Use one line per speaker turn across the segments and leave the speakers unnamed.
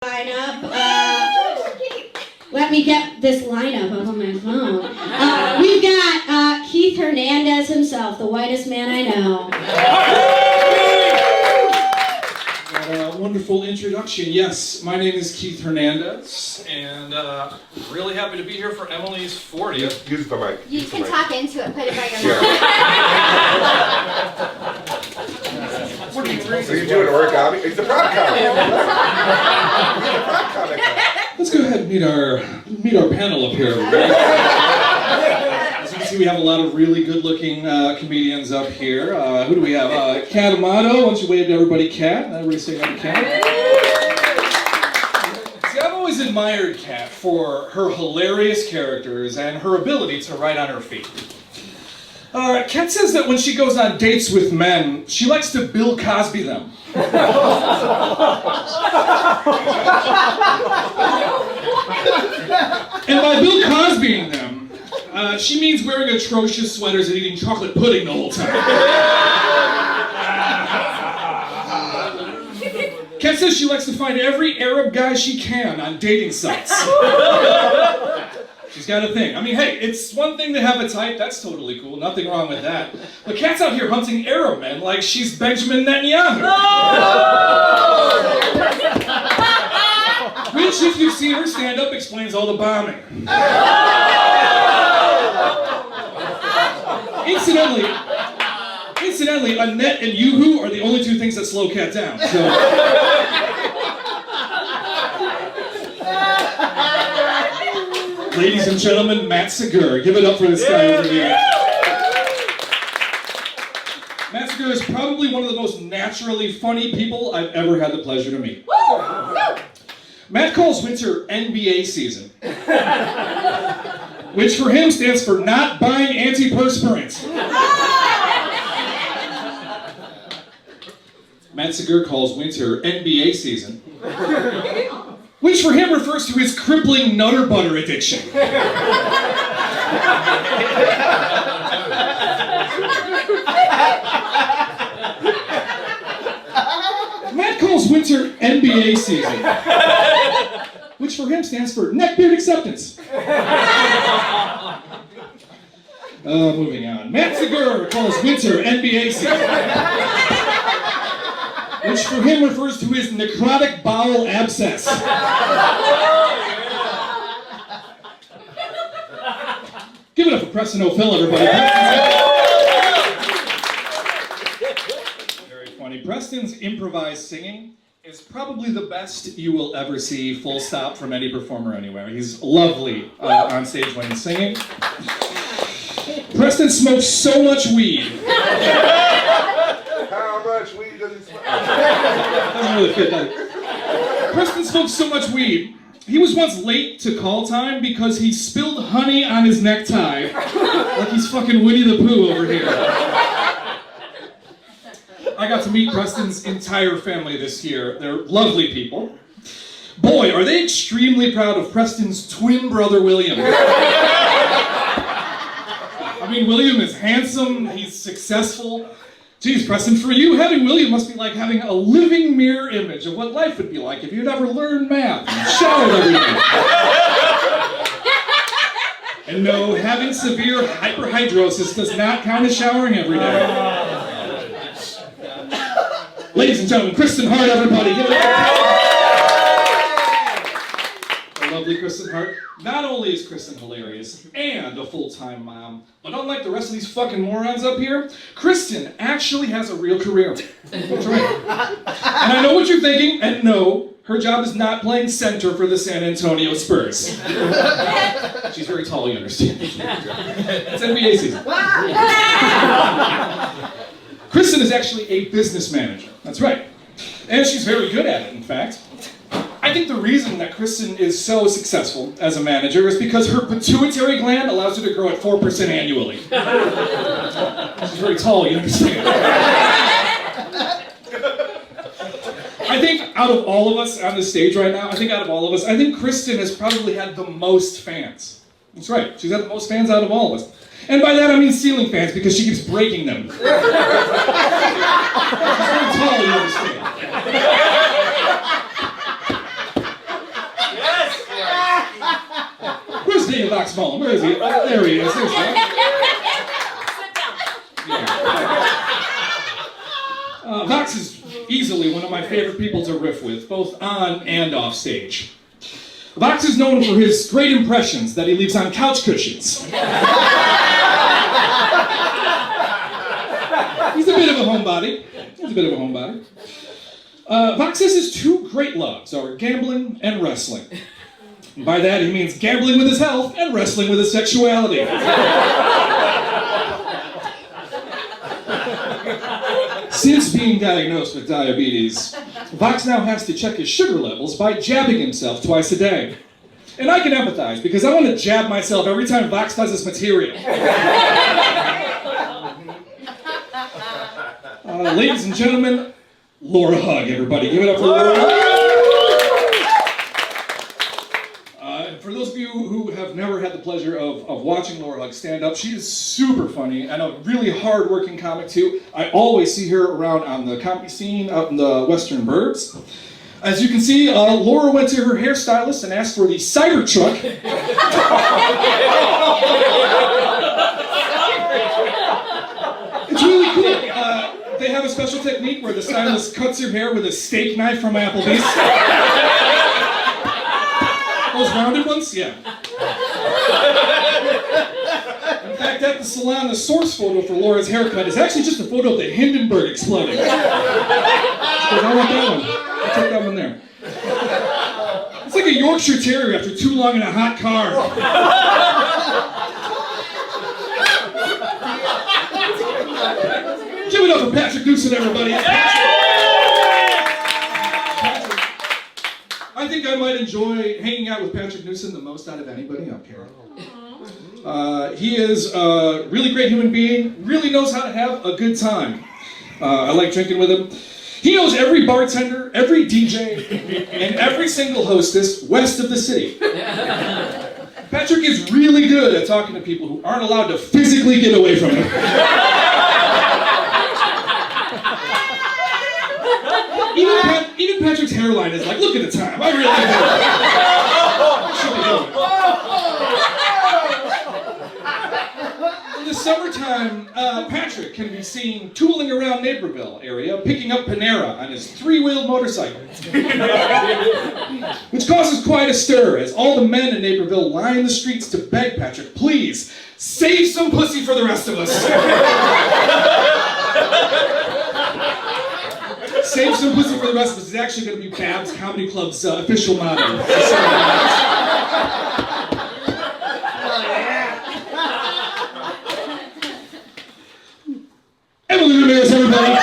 Lineup. Let me get this lineup up on my phone. We've got Keith Hernandez himself, the whitest man I know.
Wonderful introduction. Yes, my name is Keith Hernandez, and really happy to be here for Emily's 40th.
Use the mic.
You can talk into it, put it by your mouth.
What are you doing, origami? It's a prop comic.
Let's go ahead and meet our panel up here, everybody. As you can see, we have a lot of really good-looking comedians up here. Who do we have? Kat Amato. Why don't you wave to everybody, Kat? Everybody say hi to Kat. See, I've always admired Kat for her hilarious characters and her ability to write on her feet. Kat says that when she goes on dates with men, she likes to Bill Cosby them. And by Bill Cosbying them, she means wearing atrocious sweaters and eating chocolate pudding the whole time. Kat says she likes to find every Arab guy she can on dating sites. She's got a thing. I mean, hey, it's one thing to have a type. That's totally cool. Nothing wrong with that. But Kat's out here hunting Arab men like she's Benjamin Netanyahu. Which, if you've seen her stand-up, explains all the bombing. Incidentally, Annette and Yoo-hoo are the only two things that slow Kat down. So. Ladies and gentlemen, Matt Segur. Give it up for this guy over here. Matt Segur is probably one of the most naturally funny people I've ever had the pleasure to meet. Matt calls winter NBA season, which for him stands for not buying antiperspirant. Matt Segur calls winter NBA season, which for him refers to his crippling Nutter Butter addiction. Matt calls winter NBA season, which for him stands for neckbeard acceptance. Moving on. Matt Segur calls winter NBA season, which for him refers to his necrotic bowel abscess. Give it up for Preston O'Phil, everybody. Very funny. Preston's improvised singing is probably the best you will ever see, full stop, from any performer anywhere. He's lovely on stage when he's singing. Preston smokes so much weed.
How much weed does he smoke?
Doesn't really fit that. Preston smokes so much weed. He was once late to call time because he spilled honey on his necktie. Like he's fucking Winnie the Pooh over here. I got to meet Preston's entire family this year. They're lovely people. Boy, are they extremely proud of Preston's twin brother, William. I mean, William is handsome, he's successful. Geez, Preston, for you, having William must be like having a living mirror image of what life would be like if you'd ever learned math and showered every day. And no, having severe hyperhidrosis does not count as showering every day. Ladies and gentlemen, Kristen Hart, everybody. Give it up. The lovely Kristen Hart. Not only is Kristen hilarious and a full-time mom, but unlike the rest of these fucking morons up here, Kristen actually has a real career. That's right. And I know what you're thinking, and no, her job is not playing center for the San Antonio Spurs. She's very tall, you understand. It's NBA season. Kristen is actually a business manager. That's right. And she's very good at it, in fact. I think the reason that Kristen is so successful as a manager is because her pituitary gland allows her to grow at 4% annually. She's very tall, you understand. I think out of all of us on the stage right now, I think Kristen has probably had the most fans. That's right, she's had the most fans out of all of us. And by that I mean ceiling fans, because she keeps breaking them. She's very tall, you understand. see you, Vox Mullen. Where is he? Oh, there he is. There's Vox. Vox is easily one of my favorite people to riff with, both on and off stage. Vox is known for his great impressions that he leaves on couch cushions. He's a bit of a homebody. Vox says his two great loves are gambling and wrestling. And by that he means gambling with his health and wrestling with his sexuality. Since being diagnosed with diabetes, Vox now has to check his sugar levels by jabbing himself twice a day. And I can empathize because I want to jab myself every time Vox does this material. Ladies and gentlemen, Laura Hug, everybody. Give it up for Laura. For those of you who have never had the pleasure of watching Laura Hug stand up, she is super funny and a really hard-working comic too. I always see her around on the comedy scene out in the Western Burbs. As you can see, Laura went to her hairstylist and asked for the Cybertruck. It's really cool. They have a special technique where the stylist cuts your hair with a steak knife from Applebee's. Those rounded ones? Yeah. In fact, at the salon, the source photo for Laura's haircut is actually just a photo of the Hindenburg exploding. So I want that one. I'll take that one there. It's like a Yorkshire Terrier after too long in a hot car. Give it up for Patrick Newson, everybody. I think I might enjoy hanging out with Patrick Newson the most out of anybody up here. He is a really great human being, really knows how to have a good time. I like drinking with him. He knows every bartender, every DJ, and every single hostess west of the city. Patrick is really good at talking to people who aren't allowed to physically get away from him. Even Patrick's hairline is like, look at the time, I really do. In the summertime, Patrick can be seen tooling around Naperville area, picking up Panera on his three-wheeled motorcycle. Which causes quite a stir, as all the men in Naperville line the streets to beg Patrick, please, save some pussy for the rest of us. Save some pussy for the rest of us is actually going to be Babs Comedy Club's official motto. Emily Ramirez, everybody.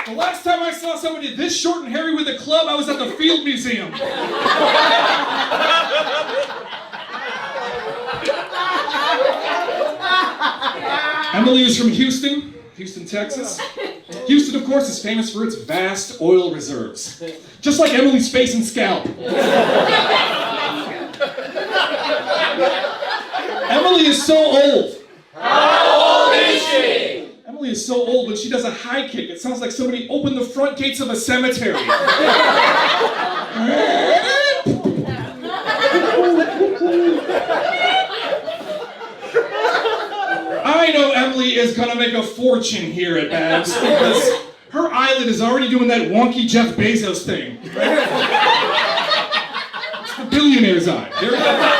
The last time I saw somebody this short and hairy with a club, I was at the Field Museum. Emily is from Houston, Texas. Houston, of course, is famous for its vast oil reserves. Just like Emily's face and scalp. Emily is so old.
How old is she?
Emily is so old, when she does a high kick, it sounds like somebody opened the front gates of a cemetery. I know Emily is gonna make a fortune here at Babs because her eyelid is already doing that wonky Jeff Bezos thing. Right? It's the billionaire's eye. There we go.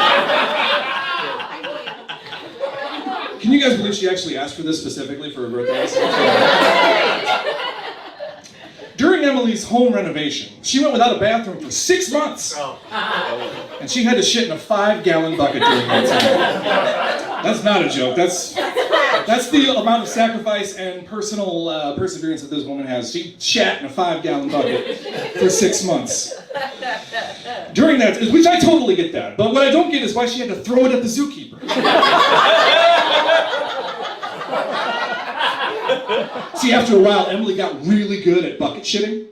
Can you guys believe she actually asked for this specifically for her birthday? During Emily's home renovation, she went without a bathroom for 6 months. And she had to shit in a 5-gallon bucket during that time. That's not a joke. That's the amount of sacrifice and personal perseverance that this woman has. She shat in a 5-gallon bucket for 6 months. During that, which I totally get that, but what I don't get is why she had to throw it at the zookeeper. See, after a while, Emily got really good at bucket shitting.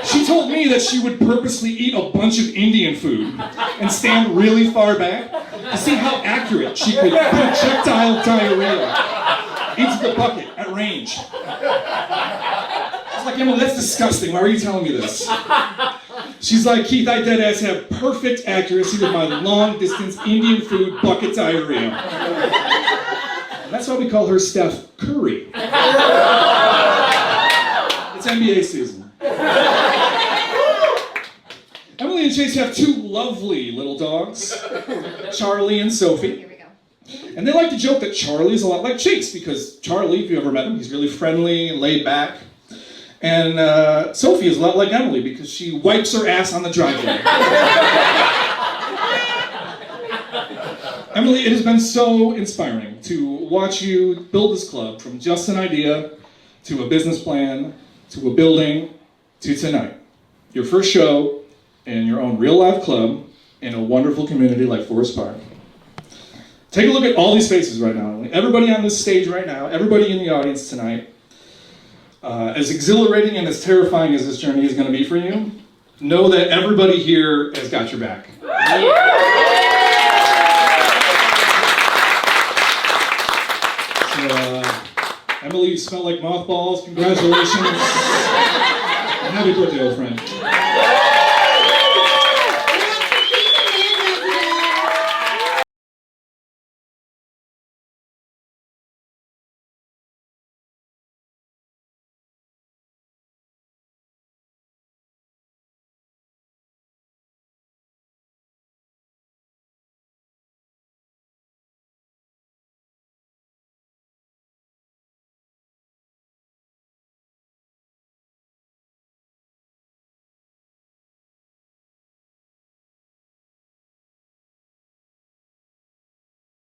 She told me that she would purposely eat a bunch of Indian food and stand really far back to see how accurate she could projectile diarrhea into the bucket at range. I was like, Emily, that's disgusting. Why are you telling me this? She's like, Keith, I deadass have perfect accuracy with my long-distance Indian food bucket diarrhea. And that's why we call her Steph Curry. It's NBA season. Emily and Chase have two lovely little dogs, Charlie and Sophie.
Here we go.
And they like to joke that Charlie is a lot like Chase, because Charlie, if you ever met him, he's really friendly and laid back. And Sophie is a lot like Emily, because she wipes her ass on the driveway. Emily, it has been so inspiring to watch you build this club from just an idea, to a business plan, to a building, to tonight. Your first show in your own real-life club in a wonderful community like Forest Park. Take a look at all these faces right now. Everybody on this stage right now, everybody in the audience tonight. As exhilarating and as terrifying as this journey is going to be for you, know that everybody here has got your back. So, Emily, you smell like mothballs. Congratulations. And happy birthday, old friend.